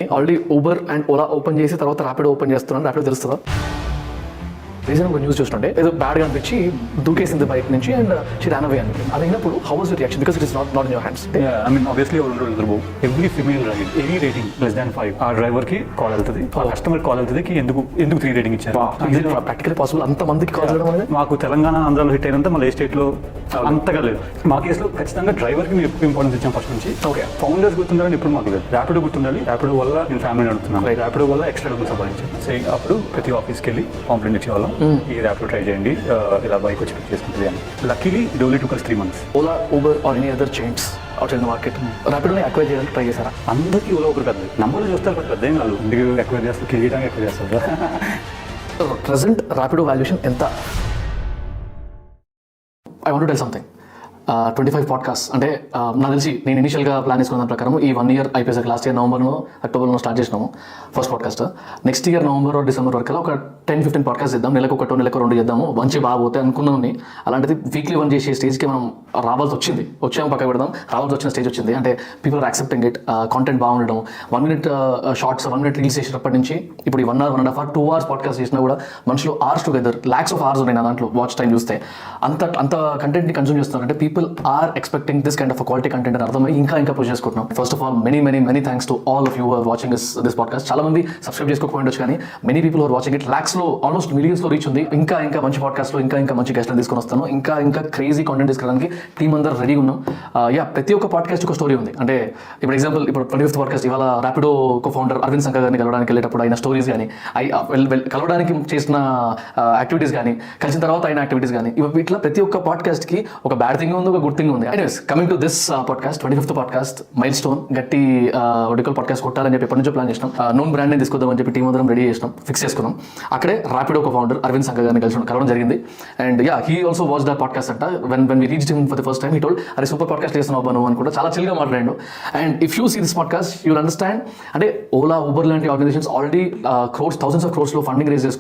Already Uber and Ola open చేసి తర్వాత Rapido open చేస్తున్నాను. ర్యాపిడో తెలుస్తుందా? రీజన్ ఒక న్యూస్ చూస్తుంటే ఏదో బ్యాడ్గా అనిపించి దూకేసింది బైక్ నుంచి అండ్ షీ ర్యాన్ అవే అని. అది అయినప్పుడు how was your reaction? Because it is not in your hands. I mean obviously every female ride any rating <5 ఆ డ్రైవర్ కి కాల్ వెళ్తుంది, ఆ కస్టమర్ కాల్ వెళ్తుంది ఎందుకు 3 రేటింగ్ ఇచ్చారు. ప్రాక్టికల్ పాసిబుల్ అంత మందికి కాల్ చేయడం అనేది. మాకు తెలంగాణ ఆంధ్రాలో హిట్ అయినంత మళ్ళీ ఏ స్టేట్ లో అంతగా లేదు. మా కేసులో ఖచ్చితంగా డ్రైవర్ కి మేము ఎక్కువ ఇంపార్టెన్స్ ఇచ్చాం ఫస్ట్ నుంచి. ఓకే, ఫౌండర్స్ గుర్తుండాలని ఇప్పుడు మాకు లేదు. ర్యాపిడో గుర్తుండాలి. ర్యాపిడో వల్ల నేను ఫ్యామిలీ నడుపుతున్నాను. ర్యాపిడో వల్ల ఎక్స్ట్రా డబ్బులు సంపాదించాను. సో అప్పుడు ప్రతి ఆఫీస్కి వెళ్ళి కాంప్లైంట్ ఇచ్చేవాళ్ళం, ఈ ర్యాపిడో ట్రై చేయండి, ఇలా బైక్ వచ్చి పిక్ చేసుకుంటుంది అని. Luckily it only took us 3 months. Ola, Uber or any other chains out in the market ర్యాపిడోని అక్వైర్ చేయడానికి ట్రై చేశారా? అందరికీ ఓలా ఒకరు పెద్ద నంబర్లు చూస్తారు, పెద్ద ఏం కాదు. ఎందుకు ఎక్వైర్ చేస్తారు, కిరీటానికి ఎక్వైర్ చేస్తారు. ప్రెసెంట్ ర్యాపిడో వాల్యుయేషన్ ఎంత? I want to tell something. 25 podcast అంటే నాకు తెలిసి నేను ఇనిషియల్గా ప్లాన్ చేసుకున్న దాని ప్రకారం ఈ 1 year అయిపోయేసరికి లాస్ట్ ఇయర్ నవంబర్లో అక్టోబర్లో స్టార్ట్ చేసినాము first podcast. Next year November December వరకు ఒక 10-15 పాడ్కాస్ట్ చేద్దాం, నెలకు 1 నెలకు 2 చేద్దాము, మంచి బాగా పోతే అనుకున్నాను. అలాంటిది వీక్లీ 1 చేసే స్టేజ్కి మనం రావాల్సి వచ్చింది. వచ్చాము పక్క పెడదాం, రావాల్సి వచ్చిన స్టేజ్ వచ్చింది. అంటే people are accepting it, content బాగుండడం. 1 minute షార్ట్స్, 1 minute రీల్స్ చేసినప్పటి నుంచి ఇప్పుడు ఈ 1 hour, 1.5 hour, 2 hours పాడ్కాస్ట్ చేసినా కూడా మనుషులు hours together, lakhs of hours ఉన్నాయి నా దాంట్లో వాచ్ టైం చూస్తే. అంత కంటెంట్ని కన్సూమ్ చేస్తున్నారంటే people are expecting this kind of quality content అని అర్థమై ఇంకా పుష్ చేసుకుంటున్నాం. First of all many thanks to all of you are watching this podcast. చాలా మంది సబ్స్క్రైబ్ చేసుకోకపోవచ్చు, కానీ many people are watching it. లాక్స్లో ఆల్మోస్ట్ మిలియన్స్లో రీచ్ ఉంది. ఇంకా మంచి పాడ్కాస్ట్లో ఇంకా మంచి గెస్ట్లను తీసుకొని వస్తాను. ఇంకా క్రేజీ కాంటెంట్ తీసుకోవడానికి టీం అందరూ రెడీగా ఉన్నాం. ప్రతి ఒక్క పాడ్కాస్ట్ ఒక స్టోరీ ఉంది. అంటే ఇప్పుడు ఎగ్జాంపుల్, ఇప్పుడు 25th పాడ్కాస్ట్ ఇవాళ ర్యాపిడో కో ఫౌండర్ అరవింద్ శంకర్ గారిని కలవడానికి వెళ్ళేటప్పుడు ఆయన స్టోరీస్ కానీ, కలవడానికి చేసిన యాక్టివిటీస్ కానీ, కలిసిన తర్వాత అయిన యాక్టివిటీస్ కానీ, ఇట్లా ప్రతి ఒక్క పాడ్కాస్ట్కి ఒక బ్యాడ్ థింగ్ ఉంది, ఒక గుడ్ థింగ్ ఉంది. Anyways, coming to this podcast, 25th podcast mile stone. గట్టి ఒడికల్ పాడ్కాస్ట్ కొట్టాలని చెప్పి ఎప్పటి నుంచో ప్లాన్ చేసినాం. నోన్ బ్రాండ్ ని తీసుకొద్దామని చెప్పి టీం అందరం రెడీ చేసినాం, ఫిక్స్ చేసుకున్నాం. అక్కడే ర్యాపిడో కో ఫౌండర్ అరవింద్ శంకర్ గారిని కలవడం జరిగింది. And he also watch the podcast అంట. When we reached him for the first time, he told, అరే సూపర్ పాడ్కాస్ట్ చేస్తున్నావు నువ్వు అని కూడా చాలా చిల్గా మాట్లాడాడు. And if you see this podcast you will understand. అంటే ఓలా, ఊబర్ లాంటి organizations already thousands of crores లో ఫండింగ్ రేజ్ చేసుకుంటారు.